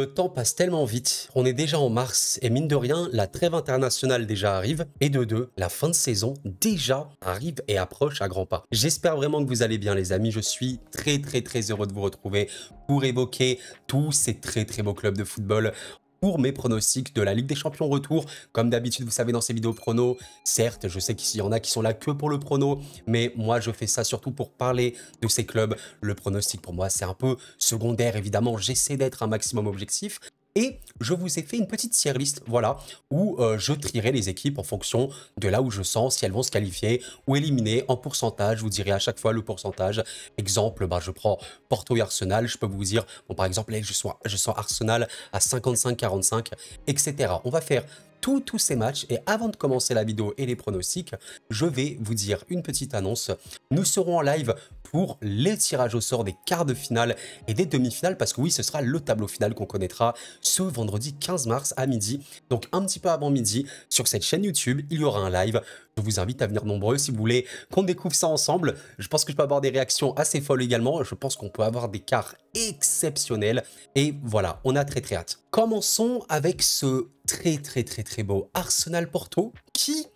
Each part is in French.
Le temps passe tellement vite, on est déjà en mars et mine de rien, la trêve internationale déjà arrive et de deux, la fin de saison déjà arrive et approche à grands pas. J'espère vraiment que vous allez bien les amis, je suis très heureux de vous retrouver pour évoquer tous ces très beaux clubs de football. Pour mes pronostics de la Ligue des Champions retour, comme d'habitude, vous savez, dans ces vidéos pronos, certes, je sais qu'il y en a qui sont là que pour le prono, mais moi, je fais ça surtout pour parler de ces clubs. Le pronostic, pour moi, c'est un peu secondaire, évidemment. J'essaie d'être un maximum objectif. Et je vous ai fait une petite tier list, voilà, où je trierai les équipes en fonction de là où je sens si elles vont se qualifier ou éliminer en pourcentage. Je vous dirai à chaque fois le pourcentage. Exemple, je prends Porto et Arsenal. Je peux vous dire, bon, par exemple, là, je sens Arsenal à 55-45, etc. On va faire tous ces matchs et avant de commencer la vidéo et les pronostics, je vais vous dire une petite annonce. Nous serons en live pour les tirages au sort des quarts de finale et des demi-finales parce que oui, ce sera le tableau final qu'on connaîtra ce vendredi 15 mars à midi. Donc un petit peu avant midi, sur cette chaîne YouTube, il y aura un live. Je vous invite à venir nombreux si vous voulez qu'on découvre ça ensemble. Je pense que je peux avoir des réactions assez folles également. Je pense qu'on peut avoir des quarts exceptionnels. Et voilà, on a très hâte. Commençons avec ce très beau Arsenal Porto qui,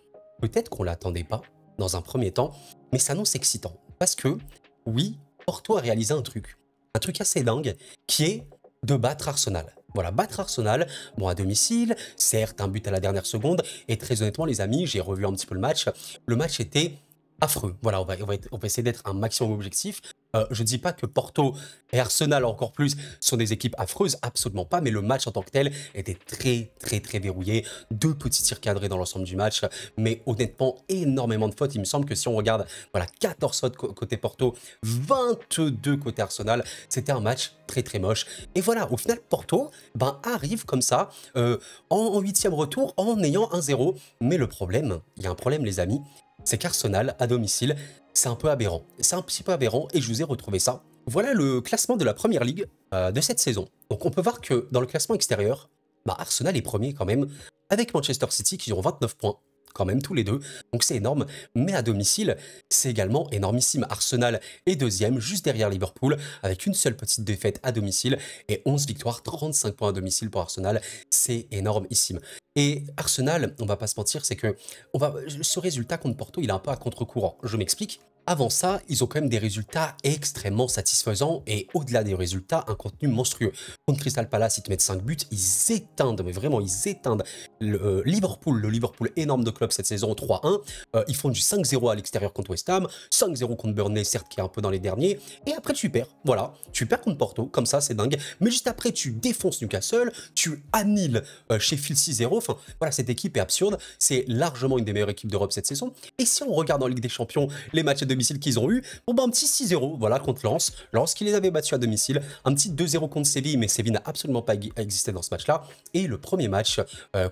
peut-être qu'on l'attendait pas dans un premier temps, mais s'annonce excitant. Parce que, oui, Porto a réalisé un truc assez dingue, qui est de battre Arsenal. Voilà, battre Arsenal, bon, à domicile, certes, un but à la dernière seconde, et très honnêtement, les amis, j'ai revu un petit peu le match était affreux. Voilà, on va essayer d'être un maximum objectif. Je ne dis pas que Porto et Arsenal encore plus sont des équipes affreuses, absolument pas, mais le match en tant que tel était très verrouillé. Deux petits tirs cadrés dans l'ensemble du match, mais honnêtement, énormément de fautes. Il me semble que si on regarde, voilà, 14 fautes côté Porto, 22 côté Arsenal, c'était un match très moche. Et voilà, au final, Porto arrive comme ça, en huitième retour, en ayant 1-0. Mais le problème, il y a un problème les amis, c'est qu'Arsenal, à domicile, c'est un peu aberrant. C'est un petit peu aberrant et je vous ai retrouvé ça. Voilà le classement de la Première Ligue de cette saison. Donc on peut voir que dans le classement extérieur, Arsenal est premier quand même, avec Manchester City qui ont 29 points, quand même tous les deux, donc c'est énorme. Mais à domicile, c'est également énormissime. Arsenal est deuxième, juste derrière Liverpool, avec une seule petite défaite à domicile et 11 victoires, 35 points à domicile pour Arsenal. C'est énormissime. Et Arsenal, on va pas se mentir, c'est que ce résultat contre Porto, il est un peu à contre-courant. Je m'explique. Avant ça, ils ont quand même des résultats extrêmement satisfaisants et au-delà des résultats, un contenu monstrueux. Contre Crystal Palace, ils te mettent 5 buts, ils éteindent, mais vraiment, ils éteindent le Liverpool énorme de club cette saison 3-1. Ils font du 5-0 à l'extérieur contre West Ham, 5-0 contre Burnley, certes, qui est un peu dans les derniers, et après tu perds. Voilà, tu perds contre Porto, comme ça, c'est dingue. Mais juste après, tu défonces Newcastle, tu annihiles Sheffield 6-0. Enfin, voilà, cette équipe est absurde. C'est largement une des meilleures équipes d'Europe cette saison. Et si on regarde en Ligue des Champions les matchs à domicile qu'ils ont eu, un petit 6-0, voilà, contre Lens. Lens qui les avait battus à domicile. Un petit 2-0 contre Séville, mais Séville n'a absolument pas existé dans ce match-là. Et le premier match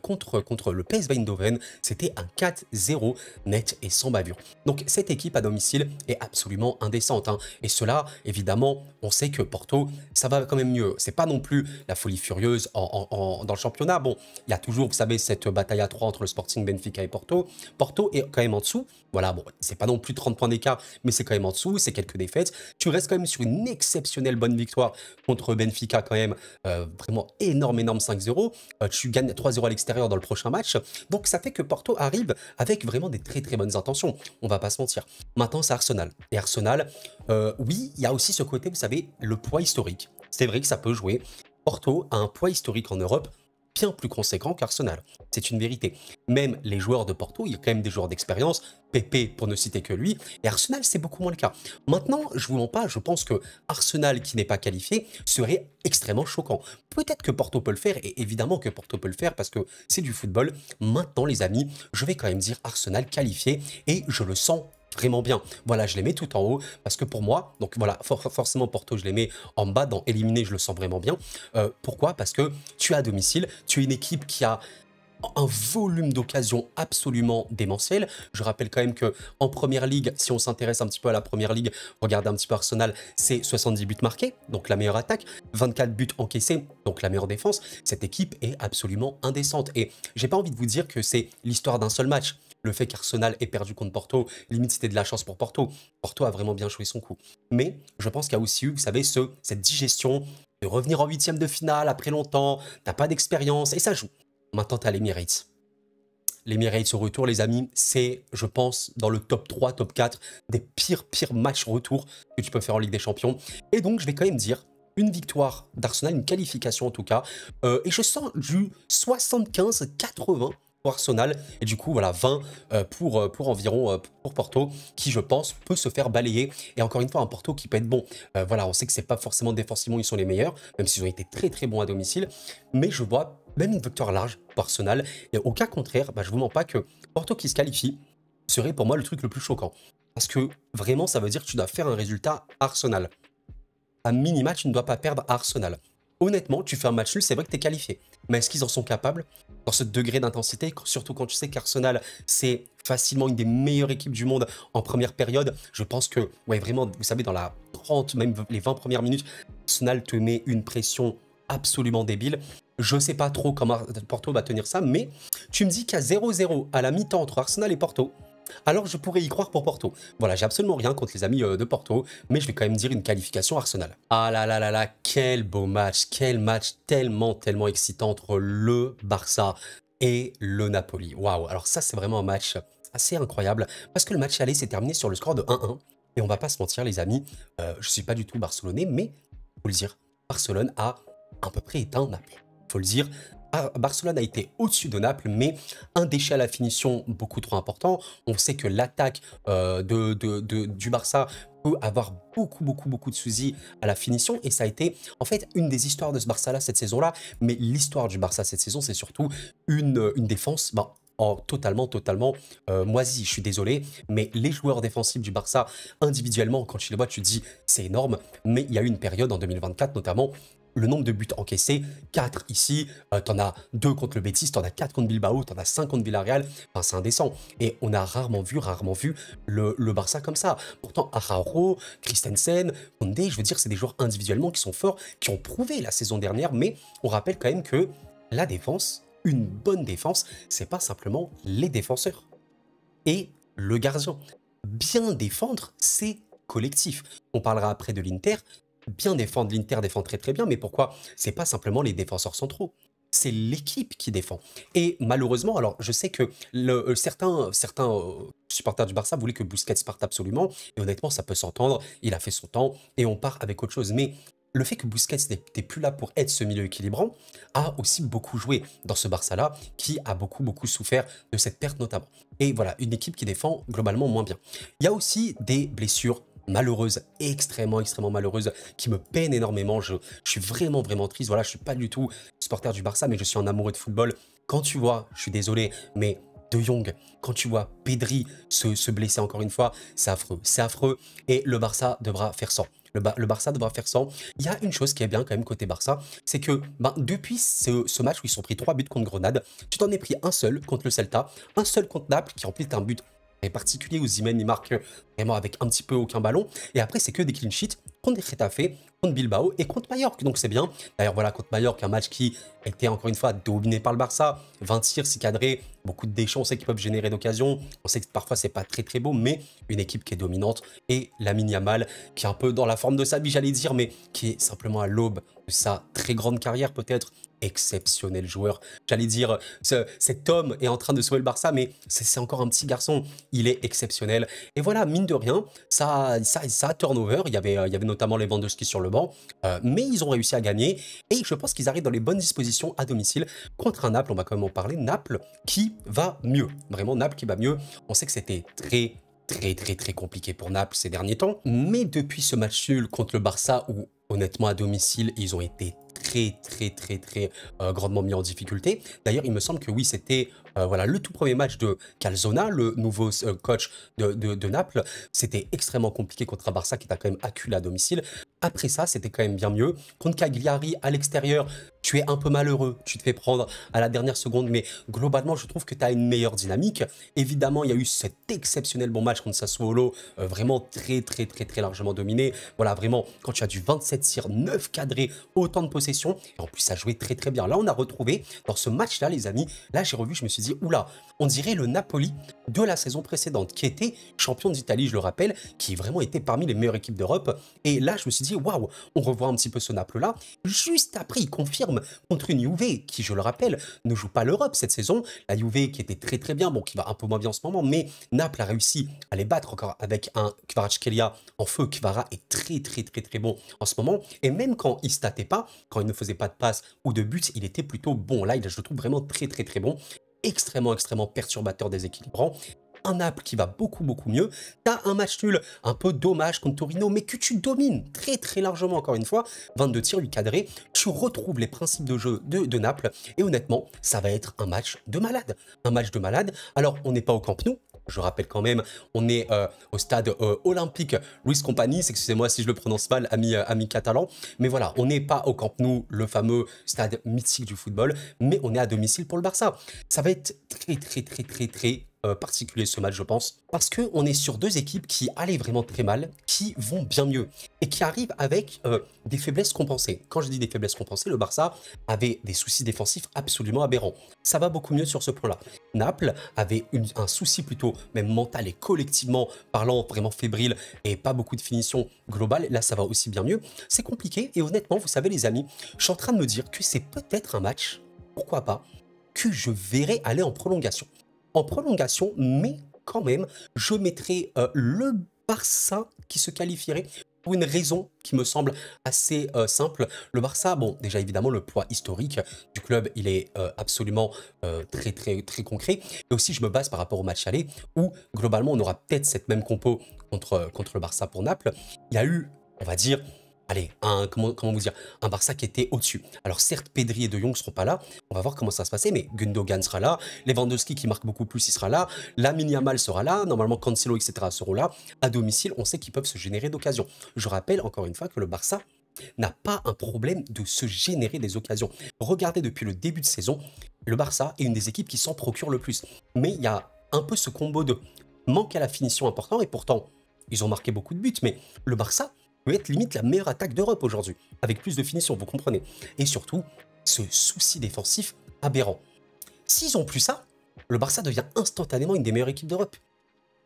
contre le PSV Eindhoven, c'était un 4-0 net et sans bavure. Donc cette équipe à domicile est absolument indécente. Et cela, évidemment, on sait que Porto, ça va quand même mieux. C'est pas non plus la folie furieuse dans le championnat. Bon, il y a toujours, vous savez, cette bataille à 3 entre le Sporting, Benfica et Porto. Porto est quand même en dessous. Voilà, bon, c'est pas non plus 30 points d'écart, mais c'est quand même en dessous, c'est quelques défaites. Tu restes quand même sur une exceptionnelle bonne victoire contre Benfica quand même, vraiment énorme 5-0. Tu gagnes 3-0 à l'extérieur dans le prochain match. Donc ça fait que Porto arrive avec vraiment des très bonnes intentions, on va pas se mentir. Maintenant, c'est Arsenal. Et Arsenal, oui, il y a aussi ce côté, vous savez, le poids historique. C'est vrai que ça peut jouer. Porto a un poids historique en Europe bien plus conséquent qu'Arsenal. C'est une vérité. Même les joueurs de Porto, il y a quand même des joueurs d'expérience, Pepe pour ne citer que lui, et Arsenal c'est beaucoup moins le cas. Maintenant, je vous mens pas, je pense que Arsenal qui n'est pas qualifié serait extrêmement choquant. Peut-être que Porto peut le faire, et évidemment que Porto peut le faire parce que c'est du football. Maintenant les amis, je vais quand même dire Arsenal qualifié, et je le sens vraiment bien. Voilà, je les mets tout en haut parce que pour moi, donc voilà, forcément Porto, je les mets en bas. Dans éliminer, je le sens vraiment bien. Pourquoi? Parce que tu es à domicile, tu es une équipe qui a un volume d'occasions absolument démentiel. Je rappelle quand même que en première ligue, si on s'intéresse un petit peu à la première ligue, regardez un petit peu Arsenal, c'est 70 buts marqués, donc la meilleure attaque, 24 buts encaissés, donc la meilleure défense. Cette équipe est absolument indécente et j'ai pas envie de vous dire que c'est l'histoire d'un seul match. Le fait qu'Arsenal ait perdu contre Porto, limite c'était de la chance pour Porto. Porto a vraiment bien joué son coup. Mais je pense qu'il y a aussi eu, vous savez, cette digestion de revenir en huitième de finale après longtemps, t'as pas d'expérience, et ça joue. Maintenant, t'as l'Emirates. L'Emirates au retour, les amis, c'est, je pense, dans le top 3, top 4 des pires matchs retour que tu peux faire en Ligue des Champions. Et donc, je vais quand même dire une victoire d'Arsenal, une qualification en tout cas. Et je sens du 75-80 pour Arsenal. Et du coup, voilà, 20 pour environ pour Porto, qui, je pense, peut se faire balayer. Et encore une fois, un Porto qui peut être bon. Voilà, on sait que c'est pas forcément défensivement, ils sont les meilleurs, même s'ils ont été très très bons à domicile. Mais je vois même une victoire large pour Arsenal. Et au cas contraire, bah, je vous mens pas que Porto qui se qualifie serait pour moi le truc le plus choquant. Parce que vraiment, ça veut dire que tu dois faire un résultat Arsenal. À minima, tu ne dois pas perdre à Arsenal. Honnêtement, tu fais un match nul, c'est vrai que tu es qualifié. Mais est-ce qu'ils en sont capables dans ce degré d'intensité, surtout quand tu sais qu'Arsenal, c'est facilement une des meilleures équipes du monde en première période. Je pense que, ouais, vraiment, vous savez, dans la 30, même les 20 premières minutes, Arsenal te met une pression absolument débile. Je ne sais pas trop comment Porto va tenir ça, mais tu me dis qu'il y a 0-0 à la mi-temps entre Arsenal et Porto. Alors je pourrais y croire pour Porto. Voilà, j'ai absolument rien contre les amis de Porto, mais je vais quand même dire une qualification Arsenal. Ah là là là là, quel beau match, quel match tellement excitant entre le Barça et le Napoli. Waouh, alors ça c'est vraiment un match assez incroyable, parce que le match aller s'est terminé sur le score de 1-1, et on va pas se mentir les amis, je suis pas du tout barcelonais, mais faut le dire, Barcelone a à peu près éteint Naples. Faut le dire, Barcelone a été au-dessus de Naples, mais un déchet à la finition beaucoup trop important. On sait que l'attaque du Barça peut avoir beaucoup de soucis à la finition, et ça a été en fait une des histoires de ce Barça-là cette saison-là, mais l'histoire du Barça cette saison, c'est surtout une défense totalement moisie. Je suis désolé, mais les joueurs défensifs du Barça, individuellement, quand tu les vois, tu te dis c'est énorme, mais il y a eu une période en 2024 notamment, le nombre de buts encaissés, 4 ici, t'en as 2 contre le Betis, t'en as 4 contre Bilbao, t'en as 5 contre Villarreal, enfin c'est indécent. Et on a rarement vu le Barça comme ça. Pourtant, Araujo, Christensen, Koundé, je veux dire, c'est des joueurs individuellement qui sont forts, qui ont prouvé la saison dernière, mais on rappelle quand même que la défense, une bonne défense, c'est pas simplement les défenseurs et le gardien. Bien défendre, c'est collectif. On parlera après de l'Inter. Bien défendre, l'Inter défend très bien, mais pourquoi? C'est pas simplement les défenseurs centraux, c'est l'équipe qui défend. Et malheureusement, alors je sais que certains supporters du Barça voulaient que Busquets parte absolument, et honnêtement ça peut s'entendre, il a fait son temps, et on part avec autre chose. Mais le fait que Busquets n'était plus là pour être ce milieu équilibrant a aussi beaucoup joué dans ce Barça-là, qui a beaucoup souffert de cette perte notamment. Et voilà, une équipe qui défend globalement moins bien. Il y a aussi des blessures malheureuse, extrêmement malheureuse, qui me peine énormément. Je suis vraiment triste. Voilà, je suis pas du tout supporter du Barça, mais je suis un amoureux de football. Quand tu vois, je suis désolé, mais De Jong, quand tu vois Pedri se blesser encore une fois, c'est affreux, et le Barça devra faire 100. Le Barça devra faire 100. Il y a une chose qui est bien quand même côté Barça, c'est que depuis ce match où ils sont pris 3 buts contre Grenade, tu t'en es pris un seul contre le Celta, un seul contre Naples qui remplit un but particulier où Osimhen il marque vraiment avec un petit peu aucun ballon, et après c'est que des clean sheets contre Getafe, contre Bilbao et contre Mallorca, donc c'est bien. D'ailleurs voilà, contre Mallorca, un match qui était encore une fois dominé par le Barça, 20 tirs, 6 cadrés, beaucoup de déchets, on sait qu'ils peuvent générer d'occasions, on sait que parfois c'est pas très beau, mais une équipe qui est dominante, et Lamine Yamal qui est un peu dans la forme de sa vie, j'allais dire, mais qui est simplement à l'aube de sa très grande carrière peut-être. Exceptionnel joueur. J'allais dire, cet homme est en train de sauver le Barça, mais c'est encore un petit garçon. Il est exceptionnel. Et voilà, mine de rien, ça a turnover. Il y avait notamment les Lewandowski sur le banc, mais ils ont réussi à gagner. Et je pense qu'ils arrivent dans les bonnes dispositions à domicile contre un Naples. On va quand même en parler. Naples qui va mieux. Vraiment, Naples qui va mieux. On sait que c'était très compliqué pour Naples ces derniers temps. Mais depuis ce match nul contre le Barça, où honnêtement à domicile, ils ont été très grandement mis en difficulté. D'ailleurs, il me semble que oui, c'était voilà, le tout premier match de Calzona, le nouveau coach de Naples. C'était extrêmement compliqué contre un Barça qui t'a quand même acculé à domicile. Après ça, c'était quand même bien mieux. Contre Cagliari à l'extérieur, tu es un peu malheureux, tu te fais prendre à la dernière seconde, mais globalement, je trouve que tu as une meilleure dynamique. Évidemment, il y a eu cet exceptionnel bon match contre Sassuolo, vraiment très largement dominé. Voilà, vraiment, quand tu as du 27 tirs, 9 cadrés, autant de possession, et en plus, ça jouait très bien. Là, on a retrouvé, dans ce match-là, les amis, là, j'ai revu, je me suis dit, oula, on dirait le Napoli de la saison précédente, qui était champion d'Italie, je le rappelle, qui vraiment était parmi les meilleures équipes d'Europe. Et là, je me suis dit, waouh, on revoit un petit peu ce Naples-là. Juste après, il confirme contre une Juve qui, je le rappelle, ne joue pas l'Europe cette saison. La Juve qui était très bien, bon, qui va un peu moins bien en ce moment, mais Naples a réussi à les battre encore avec un Kvaratskhelia en feu. Kvara est très bon en ce moment. Et même quand il statait pas, quand il ne faisait pas de passe ou de but, il était plutôt bon. Là, je le trouve vraiment très bon. Extrêmement perturbateur, déséquilibrant. Un Naples qui va beaucoup mieux. T'as un match nul un peu dommage contre Torino, mais que tu domines très largement encore une fois. 22 tirs, 8 cadrés. Tu retrouves les principes de jeu de Naples. Et honnêtement, ça va être un match de malade. Un match de malade. Alors, on n'est pas au Camp Nou. Je rappelle quand même, on est au stade olympique Luis Compagnie, excusez-moi si je le prononce mal, ami catalan. Mais voilà, on n'est pas au Camp Nou, le fameux stade mythique du football, mais on est à domicile pour le Barça. Ça va être très particulier ce match, je pense, parce qu'on est sur deux équipes qui allaient vraiment très mal, qui vont bien mieux, et qui arrivent avec des faiblesses compensées. Quand je dis des faiblesses compensées, le Barça avait des soucis défensifs absolument aberrants. Ça va beaucoup mieux sur ce plan-là. Naples avait un souci plutôt même mental et collectivement parlant vraiment fébrile et pas beaucoup de finition globale. Là, ça va aussi bien mieux. C'est compliqué et honnêtement, vous savez les amis, je suis en train de me dire que c'est peut-être un match, pourquoi pas, que je verrai aller en prolongation. En prolongation, mais quand même, je mettrai le Barça qui se qualifierait pour une raison qui me semble assez simple. Le Barça, bon, déjà évidemment, le poids historique du club, il est absolument très concret. Et aussi, je me base par rapport au match aller, où globalement, on aura peut-être cette même compo contre le Barça pour Naples. Il y a eu, on va dire, allez, comment vous dire, un Barça qui était au-dessus. Alors certes, Pedri et De Jong ne seront pas là, on va voir comment ça va se passer, mais Gundogan sera là, Lewandowski qui marque beaucoup plus, il sera là, Lamine Yamal sera là, normalement Cancelo, etc. seront là. À domicile, on sait qu'ils peuvent se générer d'occasions. Je rappelle encore une fois que le Barça n'a pas un problème de se générer des occasions. Regardez depuis le début de saison, le Barça est une des équipes qui s'en procure le plus. Mais il y a un peu ce combo de manque à la finition important, et pourtant, ils ont marqué beaucoup de buts, mais le Barça peut être limite la meilleure attaque d'Europe aujourd'hui, avec plus de finition, vous comprenez. Et surtout, ce souci défensif aberrant. S'ils ont plus ça, le Barça devient instantanément une des meilleures équipes d'Europe.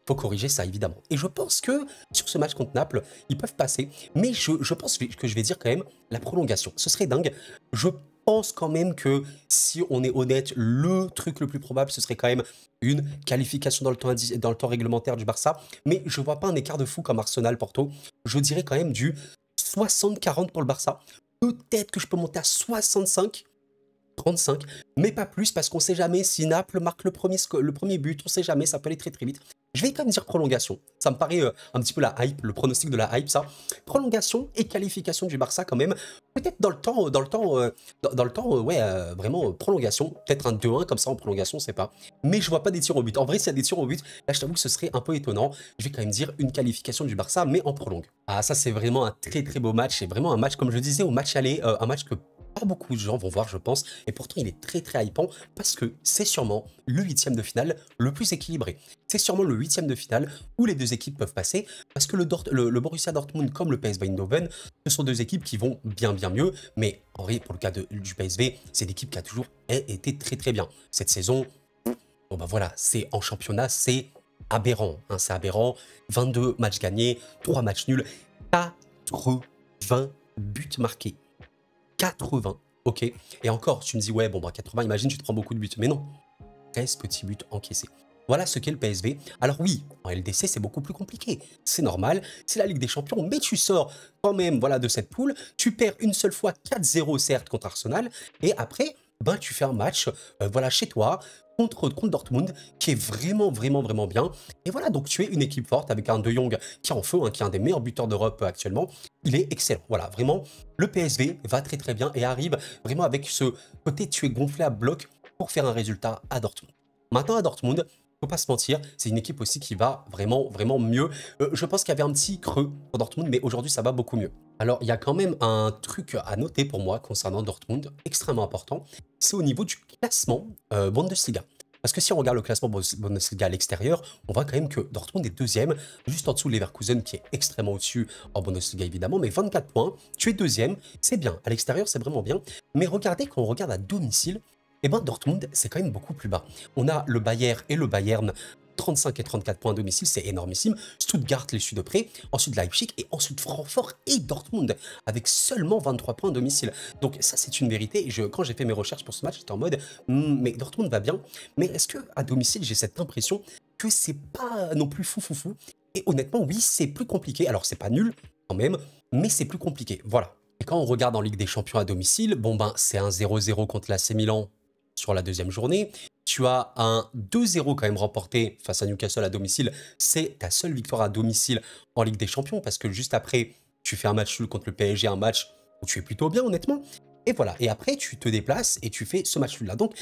Faut corriger ça, évidemment. Et je pense que sur ce match contre Naples, ils peuvent passer. Mais je pense que je vais dire quand même la prolongation. Ce serait dingue. Je pense quand même que, si on est honnête, le truc le plus probable, ce serait quand même une qualification dans le temps réglementaire du Barça. Mais je vois pas un écart de fou comme Arsenal-Porto. Je dirais quand même du 60-40 pour le Barça. Peut-être que je peux monter à 65. 35, mais pas plus, parce qu'on sait jamais si Naples marque le premier but, on sait jamais, ça peut aller très vite. Je vais quand même dire prolongation. Ça me paraît un petit peu la hype, le pronostic de la hype, ça. Prolongation et qualification du Barça quand même. Peut-être dans le temps, ouais, vraiment prolongation. Peut-être un 2-1 comme ça en prolongation, c'est pas. Mais je vois pas des tirs au but. En vrai, s'il y a des tirs au but, là, je t'avoue que ce serait un peu étonnant. Je vais quand même dire une qualification du Barça, mais en prolongue. Ah, ça, c'est vraiment un très beau match. C'est vraiment un match, comme je disais, au match aller, un match que pas beaucoup de gens vont voir, je pense, et pourtant il est très hypant parce que c'est sûrement le huitième de finale le plus équilibré. C'est sûrement le huitième de finale où les deux équipes peuvent passer, parce que le Borussia Dortmund comme le PSV Eindhoven, ce sont deux équipes qui vont bien mieux, mais en vrai, pour le cas du PSV, c'est l'équipe qui a toujours été très bien. Cette saison, bon bah voilà, c'est en championnat, c'est aberrant, hein, c'est aberrant. 22 matchs gagnés, 3 matchs nuls, 80 buts marqués. 80, ok. Et encore, tu me dis, ouais, bon, bah 80, imagine, tu te prends beaucoup de buts. Mais non, 13 petits buts encaissés. Voilà ce qu'est le PSV. Alors oui, en LDC, c'est beaucoup plus compliqué. C'est normal, c'est la Ligue des Champions, mais tu sors quand même voilà, de cette poule. Tu perds une seule fois 4-0, certes, contre Arsenal. Et après, ben, tu fais un match voilà, chez toi, contre Dortmund, qui est vraiment bien. Et voilà, donc tu es une équipe forte avec un De Jong qui est en feu, hein, qui est un des meilleurs buteurs d'Europe actuellement. Il est excellent. Voilà, vraiment, le PSV va très bien et arrive vraiment avec ce côté tu es gonflé à bloc pour faire un résultat à Dortmund. Maintenant, à Dortmund, faut pas se mentir, c'est une équipe aussi qui va vraiment mieux. Je pense qu'il y avait un petit creux pour Dortmund, mais aujourd'hui, ça va beaucoup mieux. Alors, il y a quand même un truc à noter pour moi concernant Dortmund, extrêmement important, c'est au niveau du classement Bundesliga. Parce que si on regarde le classement Bundesliga à l'extérieur, on voit quand même que Dortmund est deuxième, juste en dessous de Leverkusen qui est extrêmement au-dessus en Bundesliga évidemment, mais 24 points, tu es deuxième, c'est bien, à l'extérieur c'est vraiment bien, mais regardez, quand on regarde à domicile, eh ben Dortmund c'est quand même beaucoup plus bas. On a le Bayern et le Bayern 35 et 34 points à domicile, c'est énormissime. Stuttgart les suit de près, ensuite Leipzig et ensuite Francfort et Dortmund avec seulement 23 points à domicile. Donc ça c'est une vérité. Quand j'ai fait mes recherches pour ce match, j'étais en mode mais Dortmund va bien. Mais est-ce que à domicile j'ai cette impression que c'est pas non plus fou. Et honnêtement oui c'est plus compliqué. Alors c'est pas nul quand même, mais c'est plus compliqué. Voilà. Et quand on regarde en Ligue des Champions à domicile, bon ben c'est un 0-0 contre l'AC Milan sur la deuxième journée. Tu as un 2-0 quand même remporté face à Newcastle à domicile. C'est ta seule victoire à domicile en Ligue des Champions parce que juste après, tu fais un match nul contre le PSG, un match où tu es plutôt bien honnêtement. Et voilà, et après tu te déplaces et tu fais ce match nul là. Donc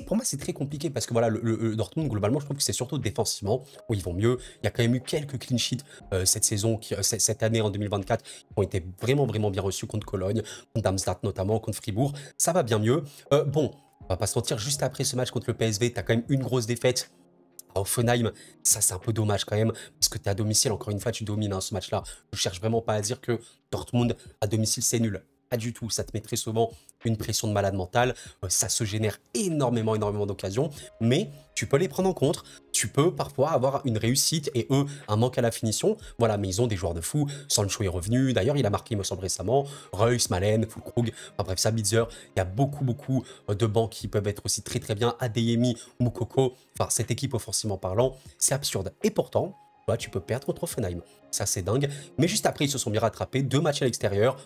pour moi c'est très compliqué parce que voilà, le Dortmund globalement je trouve que c'est surtout défensivement où ils vont mieux. Il y a quand même eu quelques clean sheets cette saison, cette année en 2024 qui ont été vraiment bien reçus contre Cologne, contre Darmstadt notamment, contre Fribourg. Ça va bien mieux. Bon, on va pas se mentir, juste après ce match contre le PSV, tu as quand même une grosse défaite à Hoffenheim. Ça, c'est un peu dommage quand même, parce que tu es à domicile. Encore une fois, tu domines ce match-là. Je cherche vraiment pas à dire que Dortmund à domicile, c'est nul. Pas du tout. Ça te met très souvent une pression de malade mental. Ça se génère énormément d'occasions. Mais tu peux les prendre en compte. Tu peux parfois avoir une réussite et eux, un manque à la finition. Voilà, mais ils ont des joueurs de fou. Sancho est revenu. D'ailleurs, il a marqué, il me semble, récemment. Reus, Malen, Füllkrug. Enfin bref, Sabitzer. Il y a beaucoup de bancs qui peuvent être aussi très bien. Adeyemi, Moukoko. Enfin, cette équipe, offensivement parlant, c'est absurde. Et pourtant, tu peux perdre contre Offenheim. Ça, c'est dingue. Mais juste après, ils se sont bien rattrapés. 2 matchs à l'extérieur.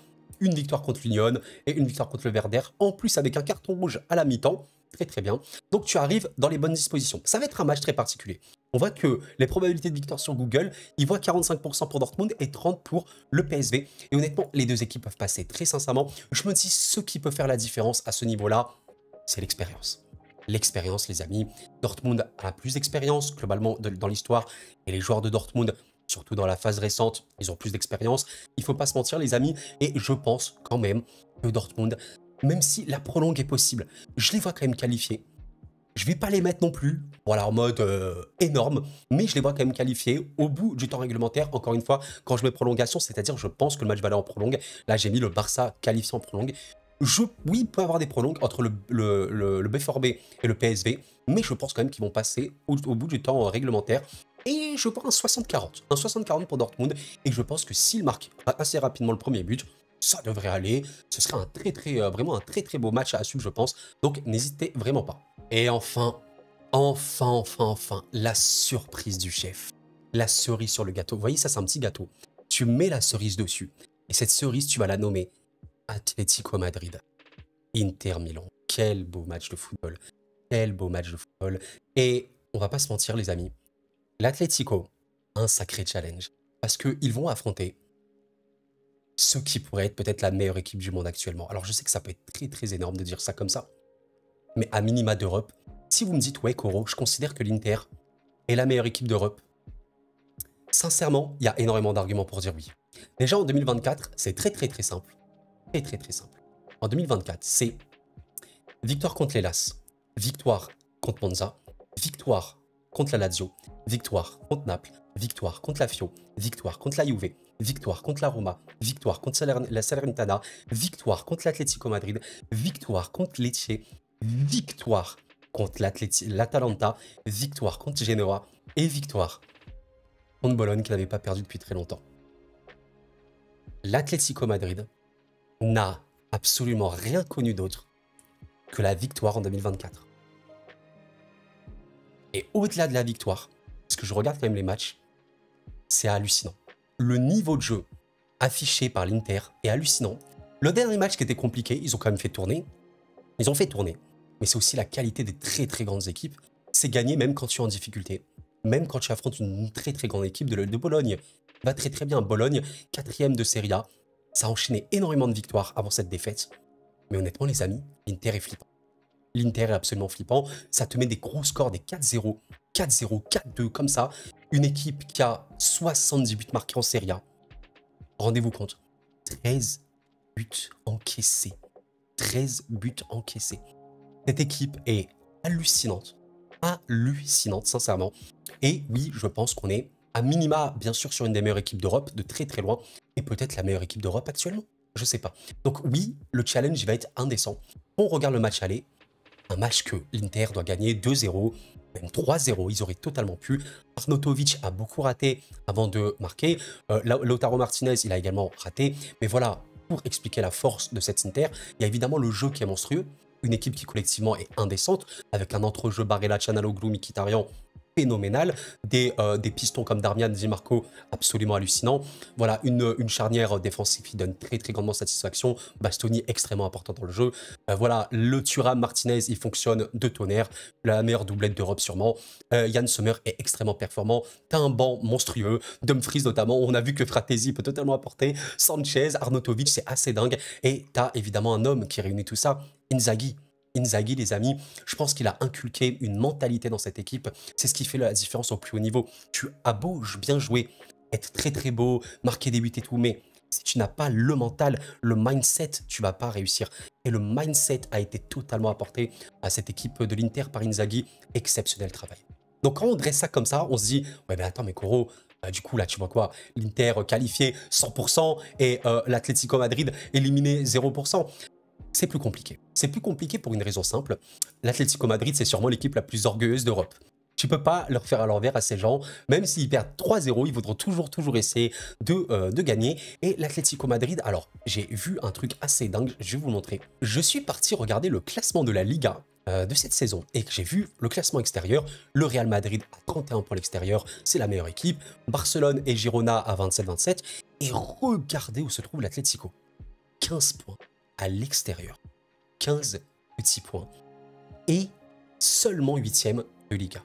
Une victoire contre l'Union et une victoire contre le Werder, en plus avec un carton rouge à la mi-temps. Très bien. Donc tu arrives dans les bonnes dispositions. Ça va être un match très particulier. On voit que les probabilités de victoire sur Google, ils voient 45% pour Dortmund et 30% pour le PSV. Et honnêtement, les deux équipes peuvent passer très sincèrement. Je me dis, ce qui peut faire la différence à ce niveau-là, c'est l'expérience. L'expérience, les amis. Dortmund a plus d'expérience globalement dans l'histoire et les joueurs de Dortmund, surtout dans la phase récente, ils ont plus d'expérience. Il ne faut pas se mentir, les amis. Et je pense quand même que Dortmund, même si la prolongue est possible, je les vois quand même qualifiés. Je vais pas les mettre non plus, voilà, en mode énorme, mais je les vois quand même qualifiés au bout du temps réglementaire. Encore une fois, quand je mets prolongation, c'est-à-dire je pense que le match va aller en prolongue. Là, j'ai mis le Barça qualifié en prolongue. Oui, il peut y avoir des prolongues entre le BVB et le PSV, mais je pense quand même qu'ils vont passer au bout du temps réglementaire. Et je vois un 60-40. Un 60-40 pour Dortmund. Et je pense que s'il marque assez rapidement le premier but, ça devrait aller. Ce sera vraiment un très beau match à suivre, je pense. Donc n'hésitez vraiment pas. Et enfin, la surprise du chef. La cerise sur le gâteau. Vous voyez, ça c'est un petit gâteau. Tu mets la cerise dessus. Et cette cerise, tu vas la nommer Atlético Madrid. Inter Milan. Quel beau match de football. Quel beau match de football. Et on va pas se mentir, les amis. L'Atlético a un sacré challenge. Parce qu'ils vont affronter ce qui pourrait être peut-être la meilleure équipe du monde actuellement. Alors je sais que ça peut être très énorme de dire ça comme ça. Mais à minima d'Europe, si vous me dites, ouais, Koro, je considère que l'Inter est la meilleure équipe d'Europe, sincèrement, il y a énormément d'arguments pour dire oui. Déjà, en 2024, c'est très simple. Très simple. En 2024, c'est victoire contre l'Hellas, victoire contre Monza, victoire contre la Lazio, victoire contre Naples, victoire contre la Fio, victoire contre la Juve, victoire contre la Roma, victoire contre la Salernitana, victoire contre l'Atlético Madrid, victoire contre Lecce, victoire contre l'Atalanta, victoire contre Genoa et victoire contre Bologne qui n'avait pas perdu depuis très longtemps. L'Atlético Madrid n'a absolument rien connu d'autre que la victoire en 2024. Et au-delà de la victoire, parce que je regarde quand même les matchs, c'est hallucinant. Le niveau de jeu affiché par l'Inter est hallucinant. Le dernier match qui était compliqué, ils ont quand même fait tourner. Ils ont fait tourner. Mais c'est aussi la qualité des très grandes équipes. C'est gagner même quand tu es en difficulté. Même quand tu affrontes une très grande équipe de Bologne. Va très bien. Bologne, 4e de Serie A. Ça a enchaîné énormément de victoires avant cette défaite. Mais honnêtement, les amis, l'Inter est flippant. L'Inter est absolument flippant. Ça te met des gros scores, des 4-0, 4-0, 4-2, comme ça. Une équipe qui a 70 buts marqués en Serie A. Rendez-vous compte. 13 buts encaissés. 13 buts encaissés. Cette équipe est hallucinante. Hallucinante, sincèrement. Et oui, je pense qu'on est à minima, bien sûr, sur une des meilleures équipes d'Europe, de très très loin, et peut-être la meilleure équipe d'Europe actuellement. Je sais pas. Donc oui, le challenge va être indécent. On regarde le match aller, un match que l'Inter doit gagner 2-0, même 3-0, ils auraient totalement pu. Arnautovic a beaucoup raté avant de marquer. Lautaro Martinez, il a également raté. Mais voilà, pour expliquer la force de cette Inter, il y a évidemment le jeu qui est monstrueux. Une équipe qui collectivement est indécente, avec un entrejeu Barella, Çalhanoğlu, Mkhitaryan phénoménal, des pistons comme Darmian, Di Marco, absolument hallucinant. Voilà, une charnière défensive qui donne très très grandement satisfaction. Bastoni extrêmement important dans le jeu. Voilà, le Thuram Martinez, il fonctionne de tonnerre. La meilleure doublette d'Europe sûrement. Yann Sommer est extrêmement performant. T'as un banc monstrueux. Dumfries notamment, on a vu que Fratesi peut totalement apporter. Sanchez, Arnautovic, c'est assez dingue. Et t'as évidemment un homme qui réunit tout ça, Inzaghi. Inzaghi, les amis, je pense qu'il a inculqué une mentalité dans cette équipe. C'est ce qui fait la différence au plus haut niveau. Tu as beau bien jouer, être très très beau, marquer des buts et tout, mais si tu n'as pas le mental, le mindset, tu vas pas réussir. Et le mindset a été totalement apporté à cette équipe de l'Inter par Inzaghi. Exceptionnel travail. Donc quand on dresse ça comme ça, on se dit, ouais mais attends mais Koro, du coup là tu vois quoi, l'Inter qualifié 100% et l'Atlético Madrid éliminé 0%. C'est plus compliqué. C'est plus compliqué pour une raison simple. L'Atlético Madrid, c'est sûrement l'équipe la plus orgueilleuse d'Europe. Tu peux pas leur faire à l'envers à ces gens. Même s'ils perdent 3-0, ils voudront toujours essayer de gagner. Et l'Atlético Madrid, alors, j'ai vu un truc assez dingue, je vais vous montrer. Je suis parti regarder le classement de la Liga de cette saison et que j'ai vu le classement extérieur. Le Real Madrid à 31 points à l'extérieur, c'est la meilleure équipe. Barcelone et Girona à 27-27. Et regardez où se trouve l'Atlético. 15 points à l'extérieur. 15 petits points. Et seulement 8e de Liga.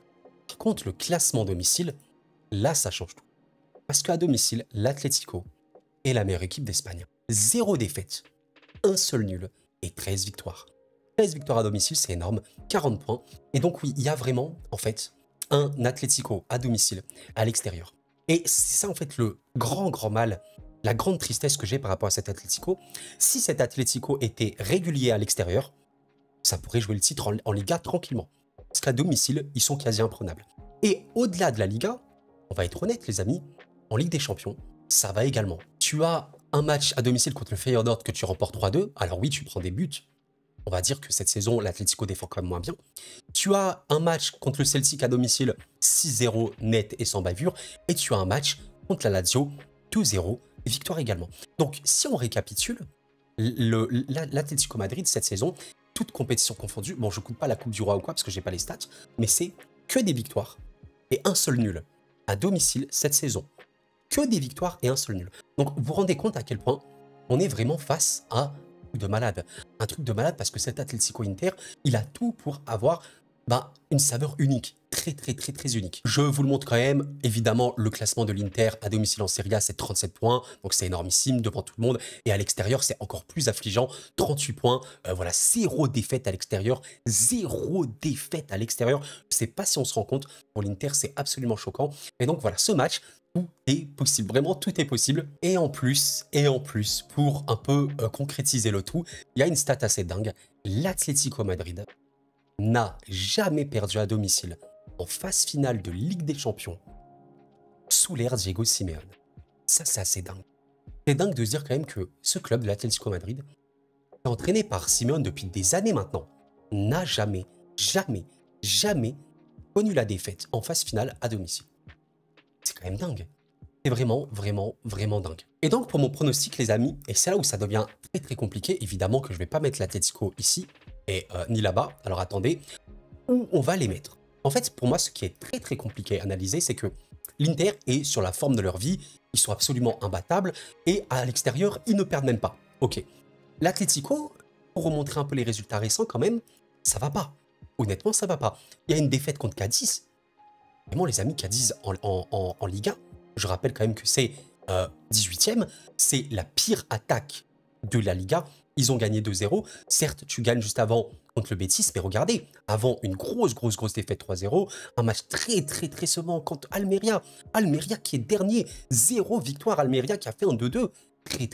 Par contre, le classement domicile, là, ça change tout. Parce qu'à domicile, l'Atlético est la meilleure équipe d'Espagne. 0 défaite, un seul nul et 13 victoires. 13 victoires à domicile, c'est énorme. 40 points. Et donc, oui, il y a vraiment, en fait, un Atlético à domicile, à l'extérieur. Et c'est ça, en fait, le grand mal, la grande tristesse que j'ai par rapport à cet Atlético. Si cet Atlético était régulier à l'extérieur, ça pourrait jouer le titre en Liga tranquillement. Parce qu'à domicile, ils sont quasi imprenables. Et au-delà de la Liga, on va être honnête les amis, en Ligue des Champions, ça va également. Tu as un match à domicile contre le Feyenoord que tu remportes 3-2, alors oui, tu prends des buts. On va dire que cette saison, l'Atlético défend quand même moins bien. Tu as un match contre le Celtic à domicile, 6-0 net et sans bavure. Et tu as un match contre la Lazio, 2-0, victoire également. Donc, si on récapitule, l'Atlético Madrid, cette saison, toute compétition confondue, bon, je ne coupe pas la Coupe du Roi ou quoi, parce que j'ai pas les stats, mais c'est que des victoires et un seul nul à domicile cette saison. Que des victoires et un seul nul. Donc, vous vous rendez compte à quel point on est vraiment face à un truc de malade. Un truc de malade parce que cet Atlético Inter, il a tout pour avoir une saveur unique. Très unique. Je vous le montre quand même. Évidemment, le classement de l'Inter à domicile en Serie A, c'est 37 points. Donc, c'est énormissime devant tout le monde. Et à l'extérieur, c'est encore plus affligeant. 38 points. Voilà, 0 défaite à l'extérieur. 0 défaite à l'extérieur. Je ne sais pas si on se rend compte. Pour l'Inter, c'est absolument choquant. Et donc, voilà, ce match, tout est possible. Vraiment, tout est possible. Et en plus, pour un peu concrétiser le tout, il y a une stat assez dingue. L'Atlético Madrid n'a jamais perdu à domicile en phase finale de Ligue des Champions sous l'ère Diego Simeone. Ça, c'est assez dingue. C'est dingue de se dire quand même que ce club de l'Atlético Madrid, entraîné par Simeone depuis des années maintenant, n'a jamais connu la défaite en phase finale à domicile. C'est quand même dingue. C'est vraiment dingue. Et donc, pour mon pronostic, les amis, et c'est là où ça devient très compliqué, évidemment que je ne vais pas mettre l'Atlético ici, et ni là-bas, alors attendez, où on va les mettre. En fait, pour moi, ce qui est très compliqué à analyser, c'est que l'Inter est sur la forme de leur vie, ils sont absolument imbattables, et à l'extérieur, ils ne perdent même pas. Ok. L'Atlético, pour remontrer un peu les résultats récents quand même, ça va pas. Honnêtement, ça va pas. Il y a une défaite contre Cadiz. Vraiment, les amis, Cadiz en Liga, je rappelle quand même que c'est 18e, c'est la pire attaque de la Liga. Ils ont gagné 2-0. Certes, tu gagnes juste avant contre le Betis, mais regardez, avant une grosse défaite 3-0, un match très semant contre Almeria. Almeria qui est dernier, 0 victoire. Almeria qui a fait un 2-2. très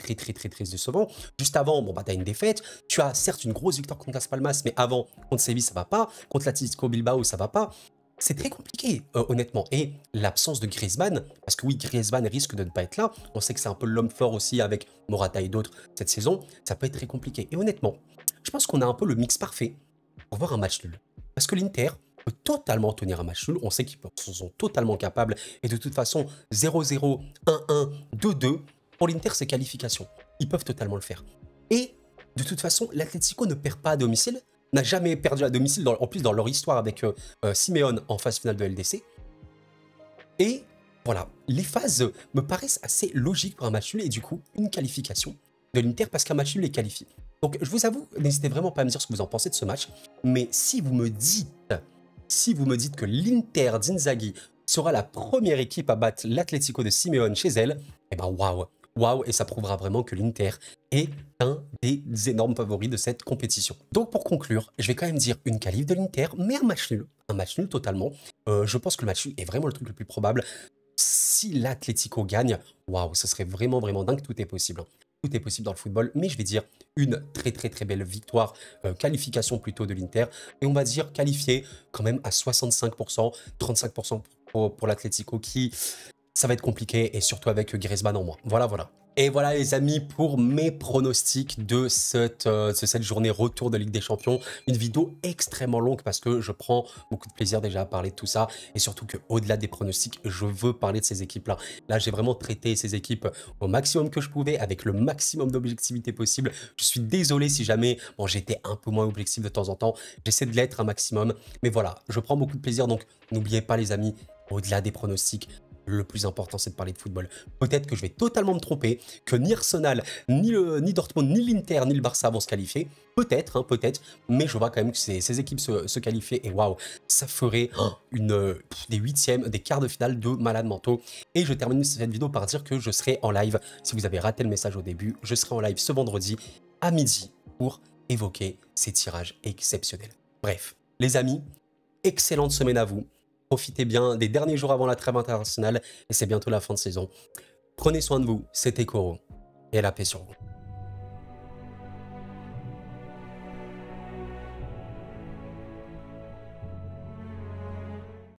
décevant. Juste avant, bon, bah, tu as une défaite. Tu as certes une grosse victoire contre Las Palmas, mais avant, contre Séville, ça va pas. Contre l'Atlético Bilbao, ça va pas. C'est très compliqué, honnêtement. Et l'absence de Griezmann, parce que oui, Griezmann risque de ne pas être là. On sait que c'est un peu l'homme fort aussi avec Morata et d'autres cette saison. Ça peut être très compliqué. Et honnêtement, je pense qu'on a un peu le mix parfait pour voir un match nul. Parce que l'Inter peut totalement tenir un match nul. On sait qu'ils sont totalement capables. Et de toute façon, 0-0, 1-1, 2-2, pour l'Inter, c'est qualification. Ils peuvent totalement le faire. Et de toute façon, l'Atlético ne perd pas à domicile, n'a jamais perdu à domicile, en plus dans leur histoire avec Simeone en phase finale de LDC. Et voilà, les phases me paraissent assez logiques pour un match nul et du coup, une qualification de l'Inter parce qu'un match nul est qualifié. Donc je vous avoue, n'hésitez vraiment pas à me dire ce que vous en pensez de ce match, mais si vous me dites que l'Inter d'Inzaghi sera la première équipe à battre l'Atlético de Simeone chez elle, eh ben waouh, waouh, et ça prouvera vraiment que l'Inter est un des énormes favoris de cette compétition. Donc pour conclure, je vais quand même dire une qualif de l'Inter, mais un match nul totalement. Je pense que le match nul est vraiment le truc le plus probable. Si l'Atlético gagne, waouh, ce serait vraiment dingue, tout est possible. Tout est possible dans le football, mais je vais dire une très belle victoire, qualification plutôt de l'Inter, et on va dire qualifié quand même à 65%, 35% pour l'Atlético qui, ça va être compliqué, et surtout avec Griezmann en moins. Voilà. Et voilà les amis pour mes pronostics de cette journée retour de Ligue des Champions. Une vidéo extrêmement longue parce que je prends beaucoup de plaisir déjà à parler de tout ça. Et surtout qu'au-delà des pronostics, je veux parler de ces équipes-là. Là, j'ai vraiment traité ces équipes au maximum que je pouvais, avec le maximum d'objectivité possible. Je suis désolé si jamais, bon, j'étais un peu moins objectif de temps en temps. J'essaie de l'être un maximum. Mais voilà, je prends beaucoup de plaisir. Donc, n'oubliez pas les amis, au-delà des pronostics, le plus important, c'est de parler de football. Peut-être que je vais totalement me tromper, que ni Arsenal, ni Dortmund, ni l'Inter, ni le Barça vont se qualifier. Peut-être, hein, peut-être, mais je vois quand même que ces équipes se qualifier. Et waouh, ça ferait des huitièmes, des quarts de finale de malades mentaux. Et je termine cette vidéo par dire que je serai en live. Si vous avez raté le message au début, je serai en live ce vendredi à midi pour évoquer ces tirages exceptionnels. Bref, les amis, excellente semaine à vous. Profitez bien des derniers jours avant la trêve internationale et c'est bientôt la fin de saison. Prenez soin de vous, c'était Koro et la paix sur vous.